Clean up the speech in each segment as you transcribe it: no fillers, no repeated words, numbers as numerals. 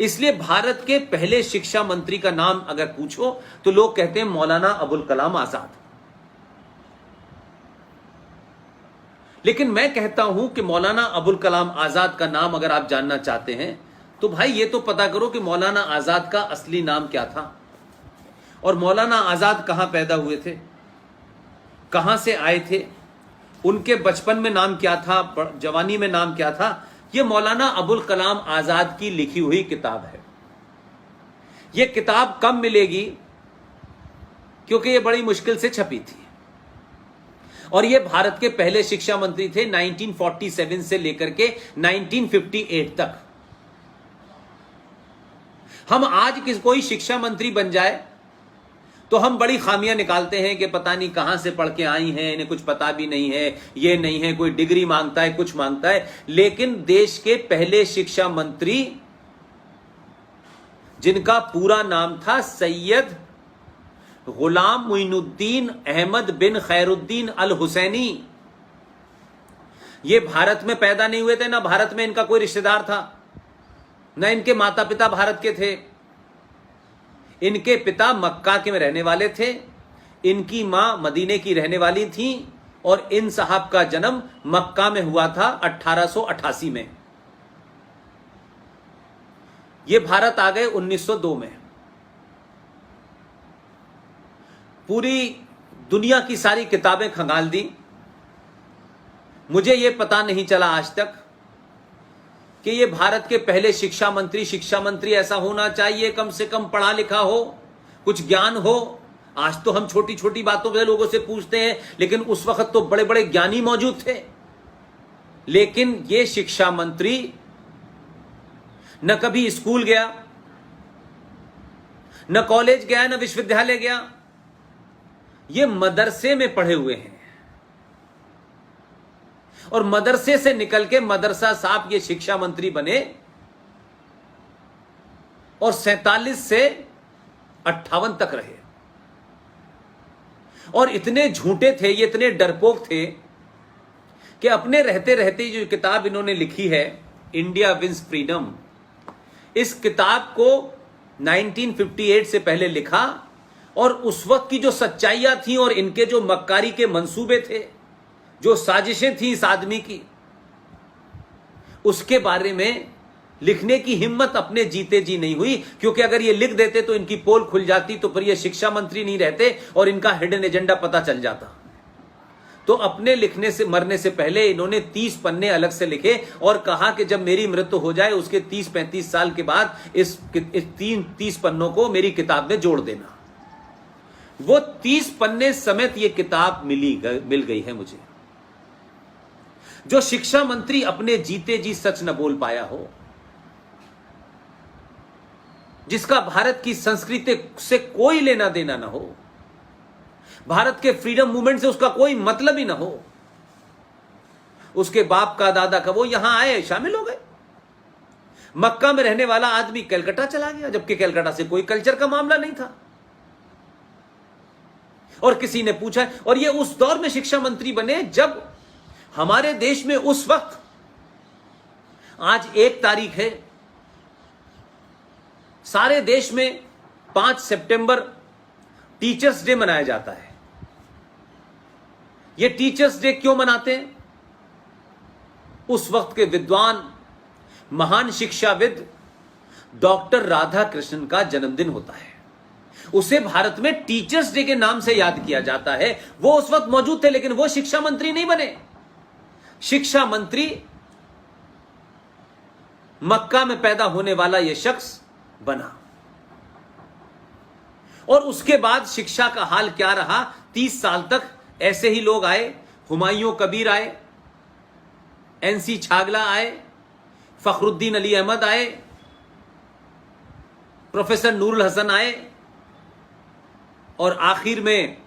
इसलिए भारत के पहले शिक्षा मंत्री का नाम अगर पूछो तो लोग कहते हैं मौलाना अबुल कलाम आजाद। लेकिन मैं कहता हूं कि मौलाना अबुल कलाम आजाद का नाम अगर आप जानना चाहते हैं तो भाई ये तो पता करो कि मौलाना आजाद का असली नाम क्या था और मौलाना आजाद कहां पैदा हुए थे, कहां से आए थे, उनके बचपन में नाम क्या था, जवानी में नाम क्या था। यह मौलाना अबुल कलाम आजाद की लिखी हुई किताब है। यह किताब कब मिलेगी, क्योंकि यह बड़ी मुश्किल से छपी थी और यह भारत के पहले शिक्षा मंत्री थे 1947 से लेकर के 1958 तक। हम आज कोई शिक्षा मंत्री बन जाए तो हम बड़ी खामियां निकालते हैं कि पता नहीं कहां से पढ़ के आई हैं, इन्हें कुछ पता भी नहीं है, ये नहीं है, कोई डिग्री मांगता है, कुछ मांगता है। लेकिन देश के पहले शिक्षा मंत्री जिनका पूरा नाम था सैयद गुलाम मुइनुद्दीन अहमद बिन खैरुद्दीन अल हुसैनी, ये भारत में पैदा नहीं हुए थे, ना भारत में इनका कोई रिश्तेदार था, ना इनके माता पिता भारत के थे। इनके पिता मक्का के में रहने वाले थे, इनकी मां मदीने की रहने वाली थी और इन साहब का जन्म मक्का में हुआ था 1888 में। ये भारत आ गए 1902 में। पूरी दुनिया की सारी किताबें खंगाल दी, मुझे यह पता नहीं चला आज तक कि ये भारत के पहले शिक्षा मंत्री ऐसा होना चाहिए, कम से कम पढ़ा लिखा हो, कुछ ज्ञान हो। आज तो हम छोटी छोटी बातों पे लोगों से पूछते हैं, लेकिन उस वक्त तो बड़े बड़े ज्ञानी मौजूद थे। लेकिन ये शिक्षा मंत्री न कभी स्कूल गया, न कॉलेज गया, न विश्वविद्यालय गया, ये मदरसे में पढ़े हुए हैं और मदरसे से निकल के मदरसा साहब ये शिक्षा मंत्री बने और 47 से 58 तक रहे। और इतने झूठे थे, ये इतने डरपोक थे कि अपने रहते रहते जो किताब इन्होंने लिखी है इंडिया विंस फ्रीडम, इस किताब को 1958 से पहले लिखा और उस वक्त की जो सच्चाइयां थी और इनके जो मक्कारी के मंसूबे थे, जो साजिशें थी इस आदमी की, उसके बारे में लिखने की हिम्मत अपने जीते जी नहीं हुई। क्योंकि अगर ये लिख देते तो इनकी पोल खुल जाती, तो फिर ये शिक्षा मंत्री नहीं रहते और इनका हिडन एजेंडा पता चल जाता। तो अपने लिखने से मरने से पहले इन्होंने 30 पन्ने अलग से लिखे और कहा कि जब मेरी मृत्यु हो जाए उसके 30-35 साल के बाद इस 30 पन्नों को मेरी किताब में जोड़ देना। वो 30 पन्ने समेत ये किताब मिल गई है मुझे। जो शिक्षा मंत्री अपने जीते जी सच न बोल पाया हो, जिसका भारत की संस्कृति से कोई लेना देना ना हो, भारत के फ्रीडम मूवमेंट से उसका कोई मतलब ही ना हो, उसके बाप का दादा का, वो यहां आए, शामिल हो गए। मक्का में रहने वाला आदमी कलकत्ता चला गया, जबकि कलकत्ता से कोई कल्चर का मामला नहीं था। और किसी ने पूछा, और ये उस दौर में शिक्षा मंत्री बने जब हमारे देश में उस वक्त, आज 1 तारीख है, सारे देश में 5 सितंबर टीचर्स डे मनाया जाता है। ये टीचर्स डे क्यों मनाते हैं? उस वक्त के विद्वान महान शिक्षाविद डॉक्टर राधा कृष्णन का जन्मदिन होता है। उसे भारत में टीचर्स डे के नाम से याद किया जाता है। वो उस वक्त मौजूद थे, लेकिन वो शिक्षा मंत्री नहीं बने। शिक्षा मंत्री मक्का में पैदा होने वाला यह शख्स बना। और उसके बाद शिक्षा का हाल क्या रहा? 30 साल तक ऐसे ही लोग आए। हुमायूं कबीर आए, एनसी छागला आए, फखरुद्दीन अली अहमद आए, प्रोफेसर नूरुल हसन आए और आखिर में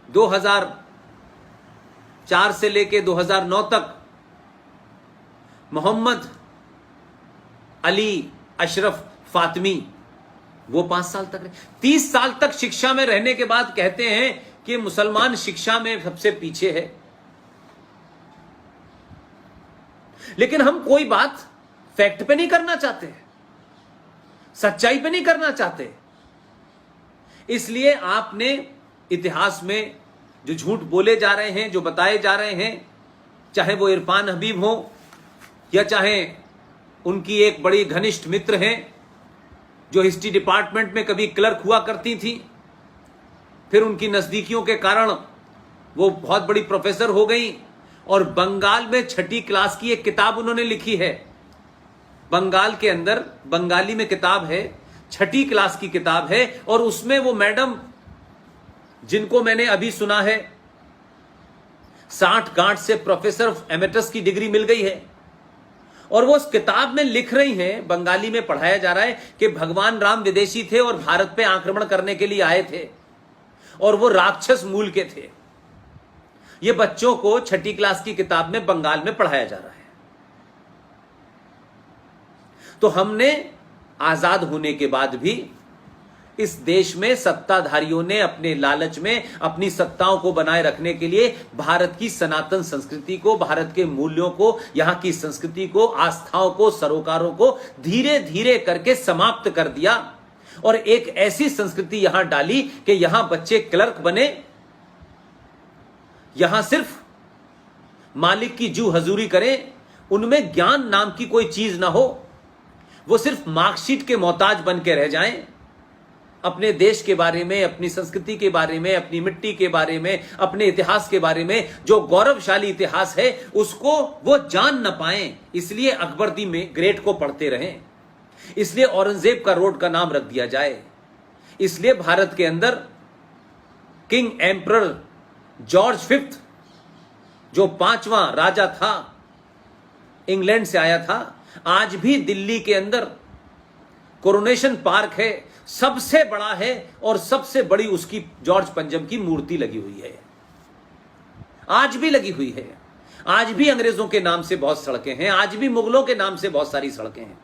2004 से लेके 2009 तक मोहम्मद अली अशरफ फातिमी, वो 5 साल तक रहे। 30 साल तक शिक्षा में रहने के बाद कहते हैं कि मुसलमान शिक्षा में सबसे पीछे है। लेकिन हम कोई बात फैक्ट पे नहीं करना चाहते। सच्चाई पे नहीं करना चाहते। इसलिए आपने इतिहास में जो झूठ बोले जा रहे हैं, जो बताए जा रहे हैं, चाहे वो इरफान हबीब हो या चाहे उनकी एक बड़ी घनिष्ठ मित्र हैं जो हिस्ट्री डिपार्टमेंट में कभी क्लर्क हुआ करती थी, फिर उनकी नजदीकियों के कारण वो बहुत बड़ी प्रोफेसर हो गई और बंगाल में 6ठी क्लास की एक किताब उन्होंने लिखी है। बंगाल के अंदर बंगाली में किताब है, 6ठी क्लास की किताब है, और उसमें वो मैडम जिनको मैंने अभी सुना है 60 गांठ से प्रोफेसर एमेरिटस की डिग्री मिल गई है, और वो उस किताब में लिख रही हैं, बंगाली में पढ़ाया जा रहा है कि भगवान राम विदेशी थे और भारत पे आक्रमण करने के लिए आए थे और वो राक्षस मूल के थे। ये बच्चों को 6ठी क्लास की किताब में बंगाल में पढ़ाया जा रहा है। तो हमने आजाद होने के बाद भी इस देश में सत्ताधारियों ने अपने लालच में अपनी सत्ताओं को बनाए रखने के लिए भारत की सनातन संस्कृति को, भारत के मूल्यों को, यहां की संस्कृति को, आस्थाओं को, सरोकारों को धीरे धीरे करके समाप्त कर दिया और एक ऐसी संस्कृति यहां डाली कि यहां बच्चे क्लर्क बने, यहां सिर्फ मालिक की जू हजूरी करें, उनमें ज्ञान नाम की कोई चीज ना हो, वो सिर्फ मार्कशीट के मोहताज बन के रह जाएं। अपने देश के बारे में, अपनी संस्कृति के बारे में, अपनी मिट्टी के बारे में, अपने इतिहास के बारे में, जो गौरवशाली इतिहास है उसको वो जान न पाएं। इसलिए अकबर दी में ग्रेट को पढ़ते रहें, इसलिए औरंगजेब का रोड का नाम रख दिया जाए, इसलिए भारत के अंदर किंग एम्परर जॉर्ज 5 जो 5वां राजा था, इंग्लैंड से आया था, आज भी दिल्ली के अंदर कोरोनेशन पार्क है, सबसे बड़ा है और सबसे बड़ी उसकी जॉर्ज पंजम की मूर्ति लगी हुई है, आज भी लगी हुई है। आज भी अंग्रेजों के नाम से बहुत सड़कें हैं, आज भी मुगलों के नाम से बहुत सारी सड़कें हैं।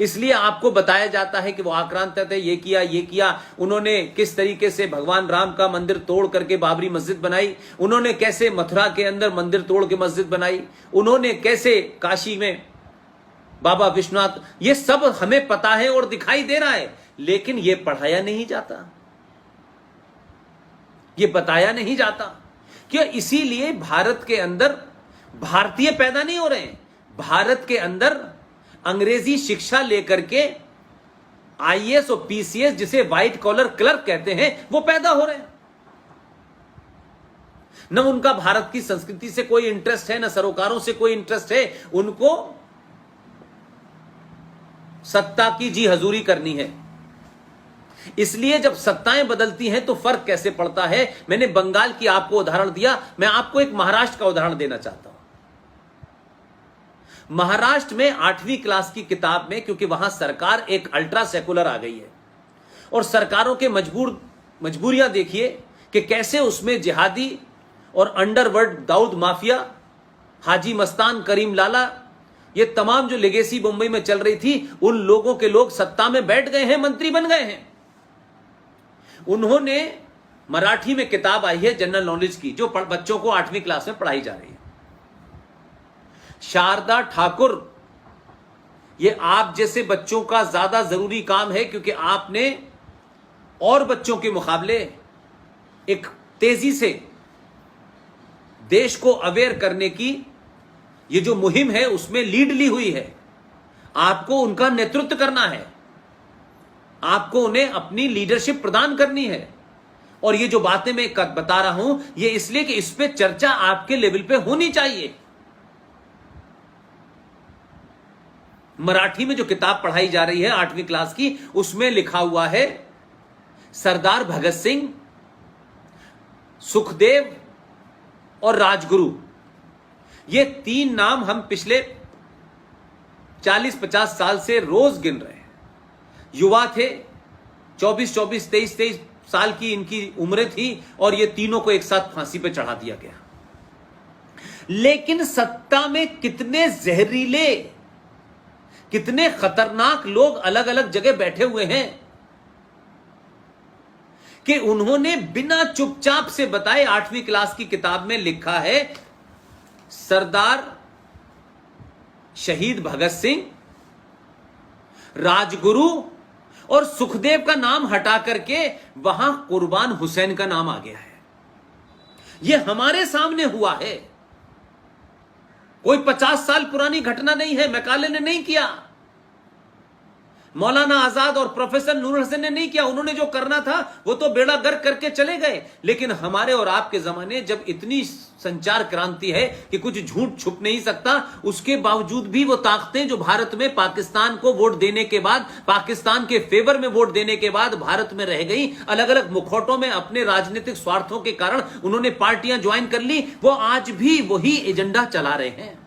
इसलिए आपको बताया जाता है कि वो आक्रांत थे, ये किया, उन्होंने किस तरीके से भगवान राम का मंदिर तोड़ करके बाबरी मस्जिद बनाई, उन्होंने कैसे मथुरा के अंदर मंदिर तोड़ के मस्जिद बनाई, उन्होंने कैसे काशी में बाबा विश्वनाथ, ये सब हमें पता है और दिखाई दे रहा है, लेकिन ये पढ़ाया नहीं जाता, ये बताया नहीं जाता। क्यों? इसीलिए भारत के अंदर भारतीय पैदा नहीं हो रहे हैं, भारत के अंदर अंग्रेजी शिक्षा लेकर के आईएएस और पीसीएस, जिसे व्हाइट कॉलर क्लर्क कहते हैं, वो पैदा हो रहे हैं। न उनका भारत की संस्कृति से कोई इंटरेस्ट है, न सरोकारों से कोई इंटरेस्ट है, उनको सत्ता की जी हजूरी करनी है। इसलिए जब सत्ताएं बदलती हैं तो फर्क कैसे पड़ता है। मैंने बंगाल की आपको उदाहरण दिया, मैं आपको एक महाराष्ट्र का उदाहरण देना चाहता हूं। महाराष्ट्र में 8वीं क्लास की किताब में, क्योंकि वहां सरकार एक अल्ट्रा सेकुलर आ गई है और सरकारों के मजबूरियां देखिए कि कैसे उसमें जिहादी और अंडरवर्ल्ड दाऊद माफिया, हाजी मस्तान, करीम लाला, ये तमाम जो लेगेसी मुंबई में चल रही थी, उन लोगों के लोग सत्ता में बैठ गए हैं, मंत्री बन गए हैं। उन्होंने मराठी में किताब आई है जनरल नॉलेज की, जो बच्चों को 8वीं क्लास में पढ़ाई जा रही है। शारदा ठाकुर, ये आप जैसे बच्चों का ज्यादा जरूरी काम है, क्योंकि आपने और बच्चों के मुकाबले एक तेजी से देश को अवेयर करने की ये जो मुहिम है उसमें लीड ली हुई है। आपको उनका नेतृत्व करना है, आपको उन्हें अपनी लीडरशिप प्रदान करनी है। और ये जो बातें मैं बता रहा हूं, ये इसलिए कि इस पे चर्चा आपके लेवल पे होनी चाहिए। मराठी में जो किताब पढ़ाई जा रही है 8वीं क्लास की, उसमें लिखा हुआ है सरदार भगत सिंह, सुखदेव और राजगुरु, ये 3 नाम हम पिछले 40-50 साल से रोज गिन रहे हैं। युवा थे, 24-24, 23-23 साल की इनकी उम्रें थी, और ये तीनों को एक साथ फांसी पे चढ़ा दिया गया। लेकिन सत्ता में कितने जहरीले, कितने खतरनाक लोग अलग अलग जगह बैठे हुए हैं कि उन्होंने बिना चुपचाप से बताए 8वीं क्लास की किताब में लिखा है सरदार शहीद भगत सिंह, राजगुरु और सुखदेव का नाम हटा करके वहां कुर्बान हुसैन का नाम आ गया है। यह हमारे सामने हुआ है, कोई 50 साल पुरानी घटना नहीं है। मैकाले ने नहीं किया, मौलाना आजाद और प्रोफेसर नूर हसन ने नहीं किया। उन्होंने जो करना था वो तो बेड़ा गर्क करके चले गए। लेकिन हमारे और आपके जमाने जब इतनी संचार क्रांति है कि कुछ झूठ छुप नहीं सकता, उसके बावजूद भी वो ताकतें जो भारत में पाकिस्तान को वोट देने के बाद, पाकिस्तान के फेवर में वोट देने के बाद भारत में रह गई, अलग अलग मुखौटों में अपने राजनीतिक स्वार्थों के कारण उन्होंने पार्टियां ज्वाइन कर ली, वो आज भी वही एजेंडा चला रहे हैं।